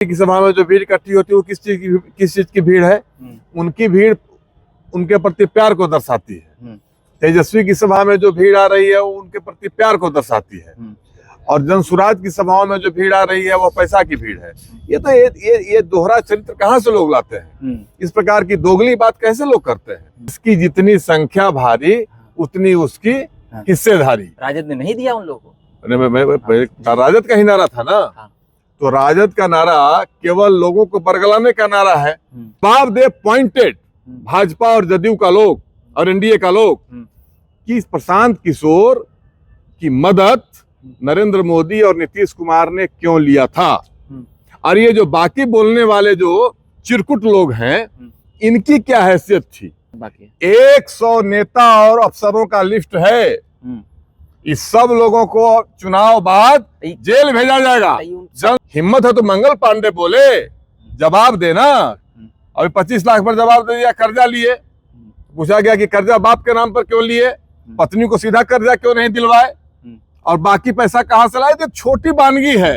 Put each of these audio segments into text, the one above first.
की सभा में जो भीड़ इकट्ठी होती है वो किस चीज की भीड़ है? उनकी भीड़ उनके प्रति प्यार को दर्शाती है। तेजस्वी की सभा में जो भीड़ आ रही है वो उनके प्रति प्यार को दर्शाती है, और जनसुराज की सभाओं में जो भीड़ आ रही है वो पैसा की भीड़ है। ये दोहरा चरित्र कहाँ से लोग लाते हैं? इस प्रकार की दोगली बात कैसे लोग करते हैं? इसकी जितनी संख्या भारी उतनी उसकी हिस्सेदारी। राजद ने नहीं दिया उन लोगों को। राजद का ही नारा था ना, तो राजद का नारा केवल लोगों को बरगलाने का नारा है। जवाब दे पॉइंटेड भाजपा और जदयू का लोग और एनडीए का लोग कि प्रशांत किशोर की मदद नरेंद्र मोदी और नीतीश कुमार ने क्यों लिया था, और ये जो बाकी बोलने वाले जो चिरकुट लोग हैं इनकी क्या हैसियत थी। 100 नेता और अफसरों का लिस्ट है। इस सब लोगों को चुनाव बाद जेल भेजा जाएगा। जब हिम्मत है तो मंगल पांडे बोले जवाब देना। अभी 25 लाख पर जवाब दे दिया। कर्जा लिए, पूछा गया कि कर्जा बाप के नाम पर क्यों लिए, पत्नी को सीधा कर्जा क्यों नहीं दिलवाए, और बाकी पैसा कहां से लाए? तो छोटी वानगी है।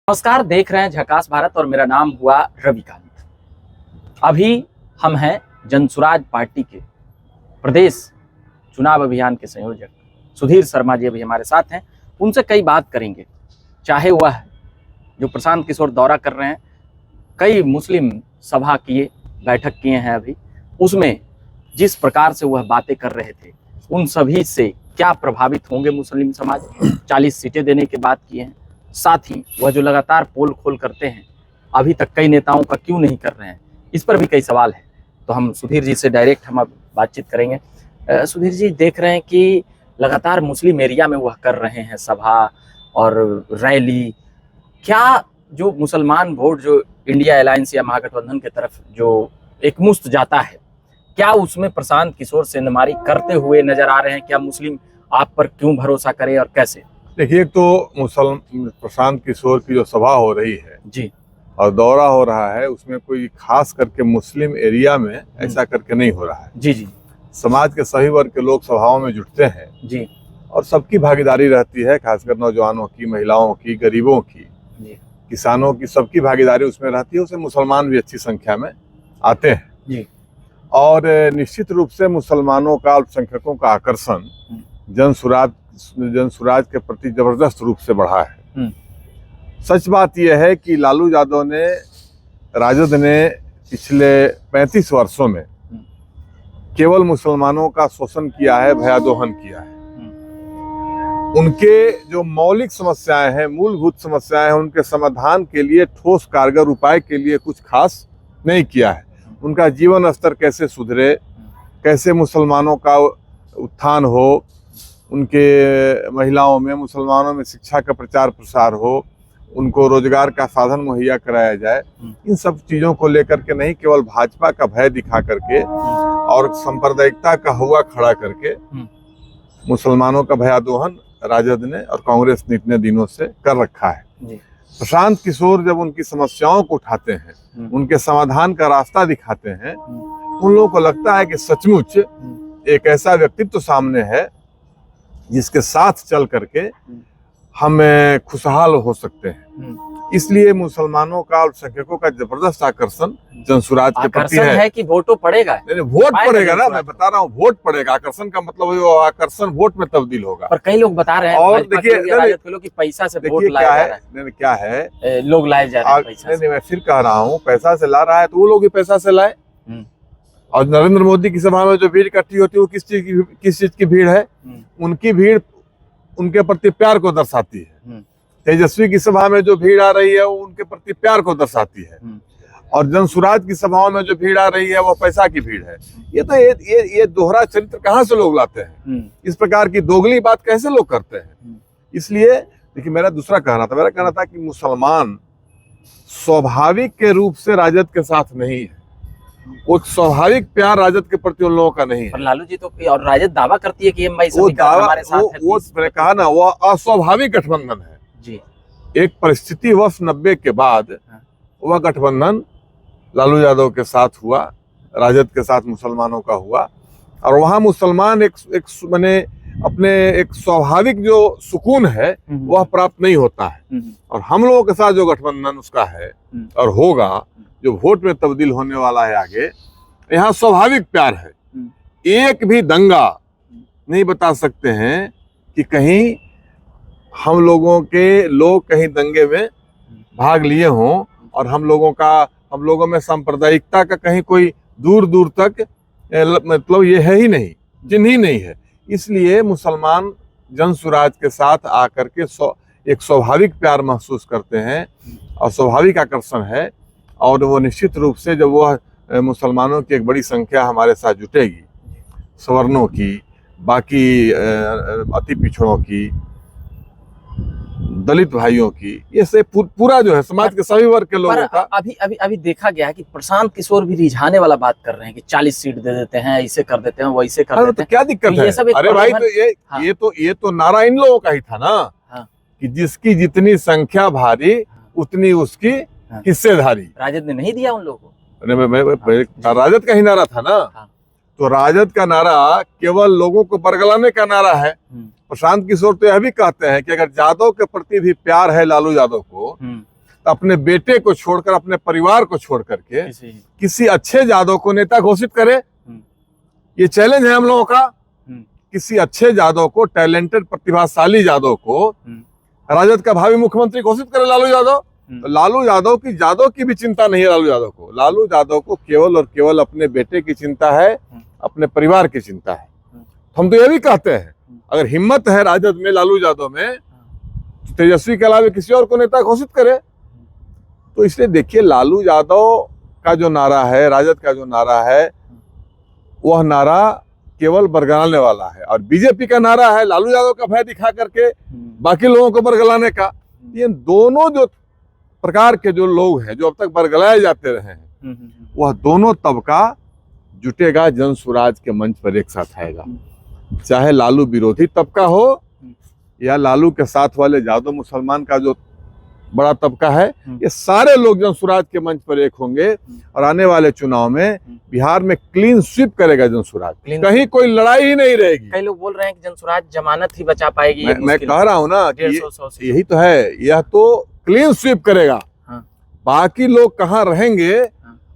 नमस्कार, देख रहे हैं झकास भारत और मेरा नाम हुआ रविकांत। अभी हम हैं जनसुराज पार्टी के प्रदेश चुनाव अभियान के संयोजक सुधीर शर्मा जी अभी हमारे साथ हैं। उनसे कई बात करेंगे, चाहे वह जो प्रशांत किशोर दौरा कर रहे हैं, कई मुस्लिम सभा किए, बैठक किए हैं अभी, उसमें जिस प्रकार से वह बातें कर रहे थे उन सभी से क्या प्रभावित होंगे मुस्लिम समाज, 40 सीटें देने की बात किए हैं। साथ ही वह जो लगातार पोल खोल करते हैं अभी तक कई नेताओं का क्यों नहीं कर रहे हैं, इस पर भी कई सवाल हैं। तो हम सुधीर जी से डायरेक्ट हम अब बातचीत करेंगे। सुधीर जी, देख रहे हैं कि लगातार मुस्लिम एरिया में वह कर रहे हैं सभा और रैली। क्या जो मुसलमान वोट जो इंडिया अलायंस या महागठबंधन की तरफ जो एक मुश्त जाता है, क्या उसमें प्रशांत किशोर सेंधमारी करते हुए नजर आ रहे हैं? क्या मुस्लिम आप पर क्यों भरोसा करे और कैसे? देखिए, तो प्रशांत किशोर की जो सभा हो रही है जी और दौरा हो रहा है, उसमें कोई खास करके मुस्लिम एरिया में ऐसा करके नहीं हो रहा है। जी समाज के सभी वर्ग के लोग सभाओं में जुटते हैं जी, और सबकी भागीदारी रहती है, खासकर नौजवानों की, महिलाओं की, गरीबों की, किसानों की, सबकी भागीदारी उसमें रहती है। उसमें मुसलमान भी अच्छी संख्या में आते हैं जी। और निश्चित रूप से मुसलमानों का, अल्पसंख्यकों का आकर्षण जनसुराज के प्रति जबरदस्त रूप से बढ़ा है। सच बात यह है कि लालू यादव ने, राजद ने पिछले 35 वर्षों में केवल मुसलमानों का शोषण किया है, भयादोहन किया है। उनके जो मौलिक समस्याएं हैं, मूलभूत समस्याएं हैं, उनके समाधान के लिए ठोस कारगर उपाय के लिए कुछ खास नहीं किया है। उनका जीवन स्तर कैसे सुधरे, कैसे मुसलमानों का उत्थान हो, उनके महिलाओं में, मुसलमानों में शिक्षा का प्रचार प्रसार हो, उनको रोजगार का साधन मुहैया कराया जाए, इन सब चीज़ों को लेकर के नहीं, केवल भाजपा का भय दिखा करके और सांप्रदायिकता का हुआ खड़ा करके मुसलमानों का भयादोहन राजद ने और कांग्रेस ने इतने दिनों से कर रखा है। प्रशांत किशोर जब उनकी समस्याओं को उठाते हैं, उनके समाधान का रास्ता दिखाते हैं, उन लोगों को लगता है कि सचमुच एक ऐसा व्यक्तित्व सामने है जिसके साथ चल करके हम खुशहाल हो सकते हैं। इसलिए मुसलमानों का, अल्पसंख्यकों का जबरदस्त आकर्षण जनसुराज के प्रति है कि वोटों पड़ेगा। नहीं, वोट पड़ेगा ना, मैं बता रहा हूँ, वोट पड़ेगा। आकर्षण का मतलब आकर्षण वोट में तब्दील होगा। पर कई लोग बता रहे हैं, और देखिए कि पैसा से वोट लाया जा रहा है। क्या है, लोग लाए जा रहे हैं पैसा से। मैं फिर कह रहा हूँ, पैसा से ला रहा है तो वो लोग भी पैसा से लाए। और नरेंद्र मोदी की सभा में जो भीड़ इकट्ठी होती है वो किस चीज की भीड़ है? उनकी भीड़ उनके प्रति प्यार को दर्शाती है। तेजस्वी की सभा में जो भीड़ आ रही है वो उनके प्रति प्यार को दर्शाती है, और जनसुराज की सभाओं में जो भीड़ आ रही है वो पैसा की भीड़ है। ये दोहरा चरित्र कहाँ से लोग लाते हैं? इस प्रकार की दोगली बात कैसे लोग करते हैं? इसलिए देखिए, मेरा दूसरा कहना था कि मुसलमान स्वाभाविक के रूप से राजद के साथ नहीं है। वो स्वाभाविक प्यार राजद के प्रति उन लोगों का नहीं है। पर लालू जी तो और राजद दावा करती है कि हमारे साथ है। वो मैंने कहा ना, वो अस्वाभाविक गठबंधन है जी। एक परिस्थितिवश 90 के बाद वह गठबंधन लालू यादव के साथ हुआ, राजद के साथ मुसलमानों का हुआ, और वहां मुसलमान एक माने अपने एक स्वाभाविक जो सुकून है वह प्राप्त नहीं होता है। और हम लोगों के साथ जो गठबंधन उसका है और होगा, जो वोट में तब्दील होने वाला है आगे, यहाँ स्वाभाविक प्यार है। एक भी दंगा नहीं बता सकते हैं कि कहीं हम लोगों के लोग कहीं दंगे में भाग लिए हों, और हम लोगों में सांप्रदायिकता का कहीं कोई दूर दूर तक मतलब ये है ही नहीं, चिन्ह ही नहीं है। इसलिए मुसलमान जन सुराज के साथ आकर के एक स्वाभाविक प्यार महसूस करते हैं और स्वाभाविक आकर्षण है। और वो निश्चित रूप से जब वह मुसलमानों की एक बड़ी संख्या हमारे साथ जुटेगी, सवर्णों की, बाकी अति पिछड़ों की, दलित भाइयों की, ये से पूरा जो है समाज के सभी वर्ग के लोगों का। अभी देखा गया है कि प्रशांत किशोर भी रिझाने वाला बात कर रहे हैं कि 40 सीट दे देते हैं, ऐसे कर देते हैं, वैसे कर देते हैं। तो क्या दिक्कत है? अरे भाई, तो ये तो नारा इन लोगों का ही था ना, कि जिसकी जितनी संख्या भारी उतनी उसकी हिस्सेदारी। राजद ने नहीं दिया उन लोगों को। अरे राजद का ही नारा था ना। तो राजद का नारा केवल लोगों को बरगलाने का नारा है। प्रशांत किशोर तो यह भी कहते हैं कि अगर यादव के प्रति भी प्यार है लालू यादव को, तो अपने बेटे को छोड़कर, अपने परिवार को छोड़ करके किसी अच्छे यादव को नेता घोषित करे। ये चैलेंज है हम लोगों का। किसी अच्छे यादव को, टैलेंटेड प्रतिभाशाली यादव को राजद का भावी मुख्यमंत्री घोषित करे लालू यादव। तो लालू यादव की भी चिंता नहीं है लालू यादव को। लालू यादव को केवल और केवल अपने बेटे की चिंता है, अपने परिवार की चिंता है। हम तो ये भी कहते हैं, अगर हिम्मत है राजद में, लालू यादव में, तो तेजस्वी के अलावा किसी और को नेता घोषित करे। तो इसलिए देखिए, लालू यादव का जो नारा है, राजद का जो नारा है, वह नारा केवल बरगलाने वाला है। और बीजेपी का नारा है लालू यादव का भय दिखा करके बाकी लोगों को बरगलाने का। ये दोनों जो प्रकार के जो लोग हैं, जो अब तक बरगलाए जाते रहे हैं, वह दोनों तबका जुटेगा जन सुराज के मंच पर एक साथ आएगा। चाहे लालू विरोधी तबका हो या लालू के साथ वाले यादव मुसलमान का जो बड़ा तबका है, ये सारे लोग जन सुराज के मंच पर एक होंगे। और आने वाले चुनाव में बिहार में क्लीन स्वीप करेगा जन सुराज, कहीं कोई लड़ाई ही नहीं रहेगी। कई लोग बोल रहे हैं कि जन सुराज जमानत ही बचा पाएगी। मैं कह रहा हूं ना कि यही तो है, यह तो क्लीन स्वीप करेगा। बाकी लोग कहाँ रहेंगे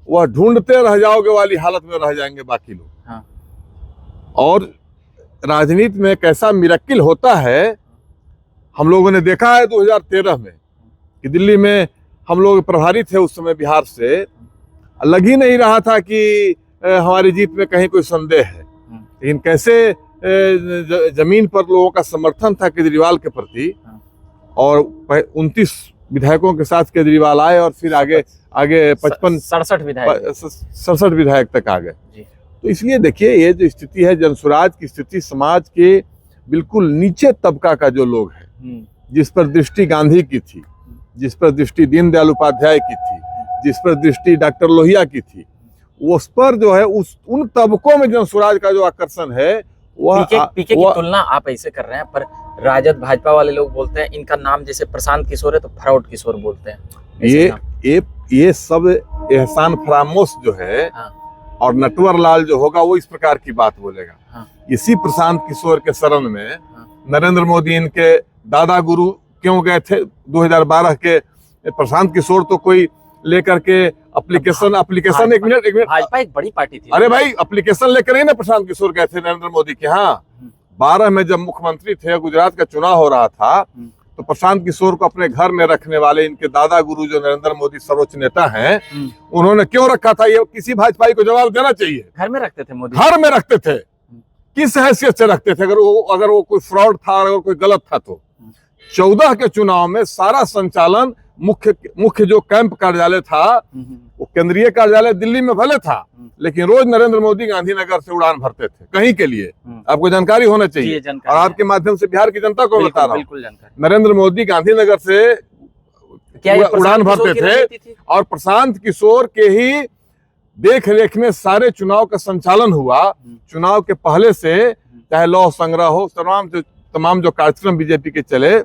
वह ढूंढते रह जाओगे वाली हालत में रह जाएंगे बाकी लोग। और राजनीति में कैसा मिरेकल होता है हम लोगों ने देखा है 2013 में, कि दिल्ली में हम लोग प्रभारी थे उस समय बिहार से, लग ही नहीं रहा था कि हमारी जीत में कहीं कोई संदेह है। लेकिन कैसे जमीन पर लोगों का समर्थन था केजरीवाल के प्रति, और 29 विधायकों के साथ केजरीवाल आए और फिर आगे 67 विधायक तक आ गए। तो इसलिए देखिए, ये जो स्थिति है जनसुराज की स्थिति, समाज के बिल्कुल नीचे तबका का जो लोग है, जिस पर दृष्टि गांधी की थी, जिस पर दृष्टि दीनदयाल उपाध्याय की थी, जिस पर दृष्टि डॉक्टर लोहिया की थी, उस पर जो है उन तबकों में जनसुराज का जो आकर्षण है वह पीके की तुलना आप ऐसे कर रहे हैं, पर राजद भाजपा वाले लोग बोलते हैं इनका नाम जैसे प्रशांत किशोर है तो फ्रॉड किशोर बोलते हैं। ये सब एहसान फरामोश जो है, और नटवर लाल जो होगा वो इस प्रकार की बात बोलेगा। इसी प्रशांत किशोर के शरण में नरेंद्र मोदी इनके दादा गुरु क्यों गए थे 2012 के। प्रशांत किशोर तो कोई लेकर के एप्लीकेशन एक मिनट भाजपा एक बड़ी पार्टी थी। अरे भाई, एप्लीकेशन लेकर ही ना प्रशांत किशोर गए थे नरेंद्र मोदी के यहाँ। 12 में जब मुख्यमंत्री थे, गुजरात का चुनाव हो रहा था, तो प्रशांत किशोर को अपने घर में रखने वाले इनके दादा गुरु जो नरेंद्र मोदी सर्वोच्च नेता हैं, उन्होंने क्यों रखा था, ये किसी भाजपाई को जवाब देना चाहिए। घर में रखते थे मोदी, घर में रखते थे, किस हैसियत से रखते थे? अगर वो कोई फ्रॉड था, अगर कोई गलत था तो 14 के चुनाव में सारा संचालन मुख्य जो कैंप कार्यालय था, वो केंद्रीय कार्यालय दिल्ली में भले था, लेकिन रोज नरेंद्र मोदी गांधीनगर से उड़ान भरते थे कहीं के लिए। आपको जानकारी होना चाहिए, और आपके माध्यम से बिहार की जनता को बता रहा हूँ, नरेंद्र मोदी गांधीनगर से उड़ान भरते थे, और प्रशांत किशोर के ही देख रेख में सारे चुनाव का संचालन हुआ। चुनाव के पहले से चाहे लौह संग्रह हो, तमाम जो कार्यक्रम बीजेपी के चले,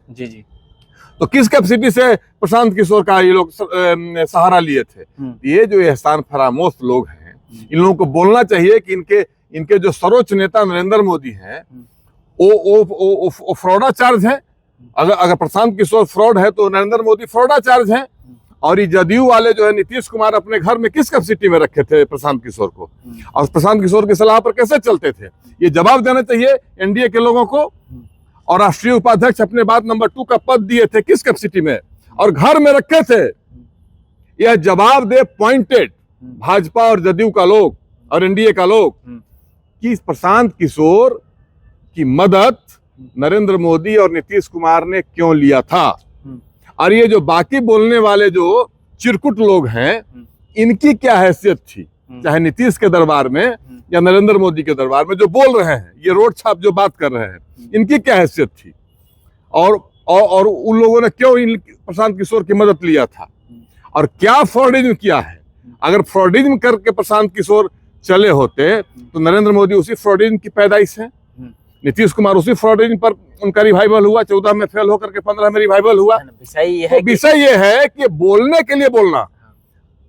तो किस कैपेसिटी से प्रशांत किशोर का ये लोग सहारा लिए थे? ये जो एहसान फरामोश लोग हैं, इन लोगों को बोलना चाहिए कि इनके जो सर्वोच्च नेता नरेंद्र मोदी हैं, वो फ्रॉडाचार्ज है। अगर प्रशांत किशोर फ्रॉड है तो नरेंद्र मोदी फ्रॉडाचार्ज है। और ये जदयू वाले जो है नीतीश कुमार अपने घर में किस कैपेसिटी में रखे थे प्रशांत किशोर को, और प्रशांत किशोर की सलाह पर कैसे चलते थे, ये जवाब देना चाहिए एनडीए के लोगों को। और राष्ट्रीय उपाध्यक्ष अपने बाद नंबर 2 का पद दिए थे किस कैपेसिटी में, और घर में रखे थे। यह जवाब दे पॉइंटेड भाजपा और जदयू का लोग और एनडीए का लोग कि प्रशांत किशोर की मदद नरेंद्र मोदी और नीतीश कुमार ने क्यों लिया था। और ये जो बाकी बोलने वाले जो चिरकुट लोग हैं, इनकी क्या हैसियत थी, चाहे नीतीश के दरबार में या नरेंद्र मोदी के दरबार में जो बोल रहे हैं, ये रोड छाप जो बात कर रहे हैं, इनकी क्या हैसियत थी, और उन लोगों ने क्यों प्रशांत किशोर की मदद लिया था, और क्या फ्रॉडिज्म किया है। अगर फ्रॉडिज्म करके प्रशांत किशोर चले होते तो नरेंद्र मोदी उसी फ्रॉडिज्म की पैदाइश है, नीतीश कुमार उसी फ्रॉडिज्म पर उनका रिवाइवल हुआ, 14 में फेल होकर के 15 में रिवाइवल हुआ। विषय ये है कि बोलने के लिए बोलना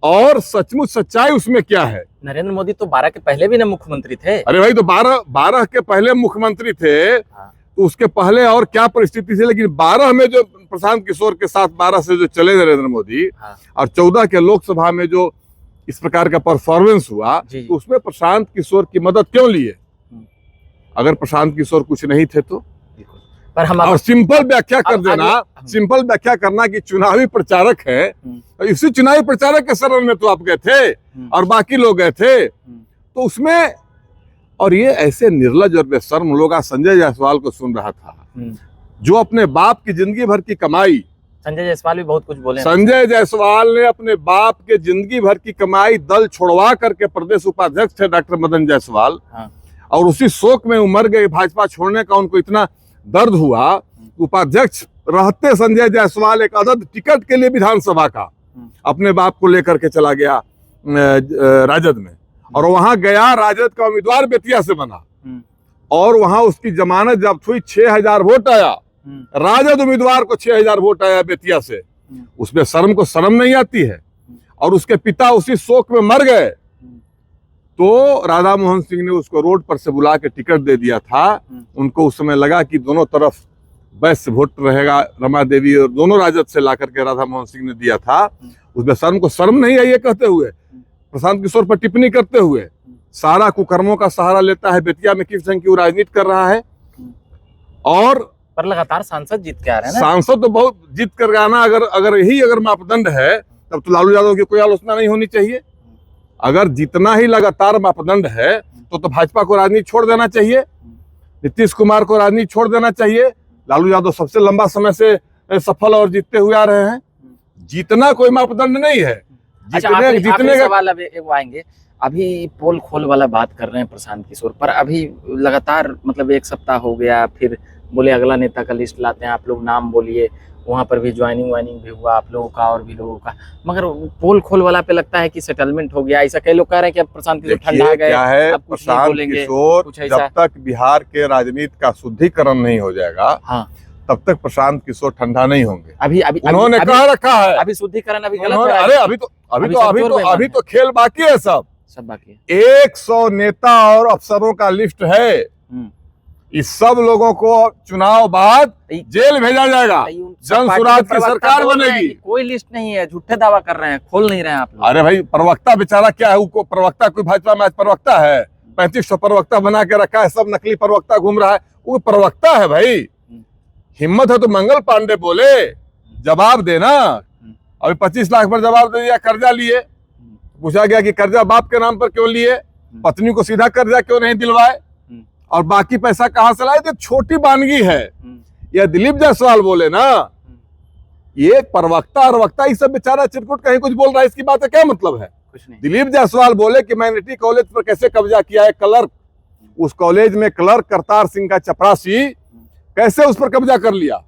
और सचमुच सच्चाई उसमें क्या है। नरेंद्र मोदी तो 12 के पहले भी ना मुख्यमंत्री थे। अरे भाई, तो 12 के पहले मुख्यमंत्री थे, तो उसके पहले और क्या परिस्थिति थी। लेकिन 12 में जो प्रशांत किशोर के साथ 12 से जो चले नरेंद्र मोदी, और 14 के लोकसभा में जो इस प्रकार का परफॉर्मेंस हुआ, तो उसमें प्रशांत किशोर की मदद क्यों लिए। अगर प्रशांत किशोर कुछ नहीं थे तो, पर हम और सिंपल व्याख्या कर देना, सिंपल व्याख्या करना कि चुनावी प्रचारक है, तो इसी चुनावी प्रचारक के शरण में तो आप गए थे और बाकी लोग गए थे, तो उसमें। और ये ऐसे निर्लज और बेशर्म लोग, आज संजय जायसवाल को सुन रहा था, जो अपने बाप की जिंदगी भर की कमाई, संजय जायसवाल भी बहुत कुछ बोले। संजय जायसवाल ने अपने बाप के जिंदगी भर की कमाई दल छोड़वा करके प्रदेश उपाध्यक्ष थे डॉक्टर मदन जायसवाल, और उसी शोक में उमर गए। भाजपा छोड़ने का उनको इतना दर्द हुआ, उपाध्यक्ष रहते संजय जायसवाल एक अदद टिकट के लिए विधानसभा का अपने बाप को लेकर के चला गया राजद में, और वहां गया, राजद का उम्मीदवार बेतिया से बना, और वहां उसकी जमानत जब्त हुई, 6000 वोट आया, राजद उम्मीदवार को 6000 वोट आया बेतिया से। उसमें शर्म को शर्म नहीं आती है। और उसके पिता उसी शोक में मर गए, तो राधा मोहन सिंह ने उसको रोड पर से बुला के टिकट दे दिया था। उनको उस समय लगा कि दोनों तरफ वैश्य वोट रहेगा, रमा देवी और दोनों राजद से ला करके राधा मोहन सिंह ने दिया था। उसमें शर्म को शर्म नहीं है, ये कहते हुए, प्रशांत किशोर पर टिप्पणी करते हुए, सारा कुकर्मों का सहारा लेता है, बेतिया में किस ढंग की वो राजनीति कर रहा है। और पर लगातार सांसद जीत के आ रहे हैं ना। सांसद तो बहुत जीत कर आना, अगर यही मापदंड है, तब तो लालू यादव की कोई आलोचना नहीं होनी चाहिए। अगर जितना ही लगातार मापदंड है, तो भाजपा को राजनीति छोड़ देना चाहिए, नीतीश कुमार को राजनीति छोड़ देना चाहिए। लालू यादव सबसे लंबा समय से सफल और जीतते हुए आ रहे हैं। जीतना कोई मापदंड नहीं है। जीतने का सवाल अभी आएंगे। अभी पोल खोल वाला बात कर रहे हैं प्रशांत किशोर पर, अभी लगातार मतलब 1 सप्ताह हो गया, फिर बोले अगला नेता का लिस्ट लाते हैं, आप लोग नाम बोलिए। वहां पर भी ज्वाइनिंग भी हुआ आप लोगों का और भी लोगों का, मगर पोल खोल वाला पे लगता है कि सेटलमेंट हो गया। ऐसा कई लोग कह रहे हैं कि अब प्रशांत किशोर ठंडा गए, क्या है, अब कुछ नहीं प्रशांत बोलेंगे, किशोर कुछ ऐसा। जब तक बिहार के राजनीति का शुद्धिकरण नहीं हो जाएगा, तब तक प्रशांत किशोर ठंडा नहीं होंगे। अभी उन्होंने कह रखा है। अभी शुद्धिकरण अभी गलत है। अरे अभी तो खेल बाकी है, सब बाकी है। 100 नेता और अफसरों का लिस्ट है। इस सब लोगों को चुनाव बाद जेल भेजा जाएगा, जनसुराज की सरकार बनेगी। कोई लिस्ट नहीं है, झूठे दावा कर रहे हैं, खोल नहीं रहे हैं आप लोग। अरे भाई, प्रवक्ता बेचारा क्या है, उसको प्रवक्ता कोई भाजपा में आज प्रवक्ता है, 3500 प्रवक्ता बना के रखा है, सब नकली प्रवक्ता घूम रहा है, वो प्रवक्ता है भाई। हिम्मत है तो मंगल पांडे बोले, जवाब देना। अभी 25 लाख पर जवाब दे दिया, कर्जा लिए। पूछा गया कि कर्जा बाप के नाम पर क्यों लिए, पत्नी को सीधा कर्जा क्यों नहीं दिलवाए, और बाकी पैसा कहां से लाए। तो छोटी बानगी है। यह दिलीप जायसवाल बोले ना, ये प्रवक्ता और वक्ता ये सब बेचारा चिरकुट कहीं कुछ बोल रहा है, इसकी बात का क्या मतलब है। कुछ नहीं। दिलीप जायसवाल बोले कि मैग्नेटी कॉलेज पर कैसे कब्जा किया है क्लर्क, उस कॉलेज में क्लर्क करतार सिंह का चपरासी कैसे उस पर कब्जा कर लिया,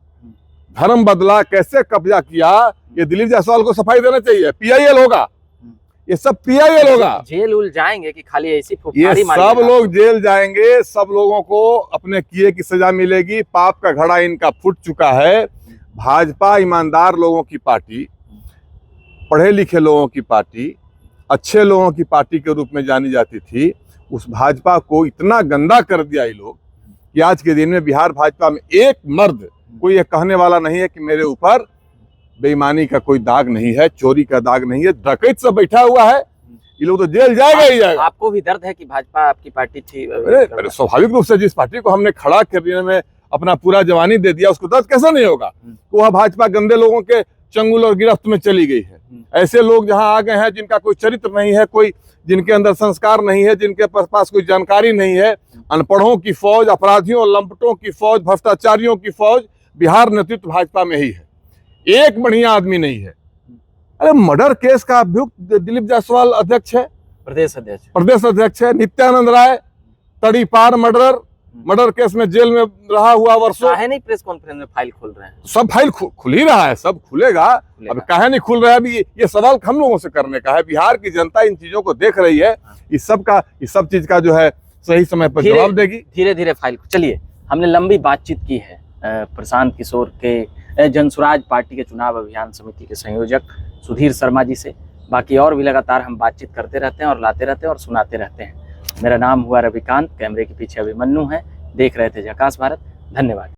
धर्म बदला, कैसे कब्जा किया, ये दिलीप जायसवाल को सफाई देना चाहिए। पीआईएल होगा, ये सब पीआईएल होगा। जेल उल जाएंगे कि खाली ऐसी ये सब लोग जेल जाएंगे, सब लोगों को अपने किए की सजा मिलेगी। पाप का घड़ा इनका फूट चुका है। भाजपा ईमानदार लोगों की पार्टी, पढ़े लिखे लोगों की पार्टी, अच्छे लोगों की पार्टी के रूप में जानी जाती थी। उस भाजपा को इतना गंदा कर दिया ये लोग कि आज के दिन में बिहार भाजपा में एक मर्द कोई ये कहने वाला नहीं है कि मेरे ऊपर बेईमानी का कोई दाग नहीं है, चोरी का दाग नहीं है। डकैत सब बैठा हुआ है, ये लोग तो जेल जाएगा ही जाएगा। आपको भी दर्द है कि भाजपा आपकी पार्टी थी? अरे स्वाभाविक रूप से जिस पार्टी को हमने खड़ा करने में अपना पूरा जवानी दे दिया, उसको दर्द कैसा नहीं होगा? तो वह भाजपा गंदे लोगों के चंगुल और गिरफ्त में चली गई है। ऐसे लोग जहां आ गए हैं जिनका कोई चरित्र नहीं है, कोई जिनके अंदर संस्कार नहीं है, जिनके पास कोई जानकारी नहीं है, अनपढ़ों की फौज, अपराधियों, लंपटों की फौज, भ्रष्टाचारियों की फौज बिहार नेतृत्व भाजपा में ही है। एक बढ़िया आदमी नहीं है। अरे मर्डर केस का अभियुक्त दिलीप जायसवाल अध्यक्ष है, प्रदेश अध्यक्ष है। नित्यानंद राय तड़ीपार मर्डर केस में जेल में रहा हुआ वर्षों। काहे नहीं प्रेस कॉन्फ्रेंस में फाइल खोल रहे हैं? सब फाइल खुल ही रहा है, सब खुलेगा। अब काहे नहीं खुल रहा है? अभी ये सवाल हम लोगों से करने का है। बिहार की जनता इन चीजों को देख रही है। इस सब चीज का जो है सही समय पर जवाब देगी। धीरे धीरे फाइल। चलिए, हमने लंबी बातचीत की है प्रशांत किशोर के जनसुराज पार्टी के चुनाव अभियान समिति के संयोजक सुधीर शर्मा जी से। बाकी और भी लगातार हम बातचीत करते रहते हैं और लाते रहते हैं और सुनाते रहते हैं। मेरा नाम हुआ रविकांत, कैमरे के पीछे अभिमन्यु है। देख रहे थे झकास भारत। धन्यवाद।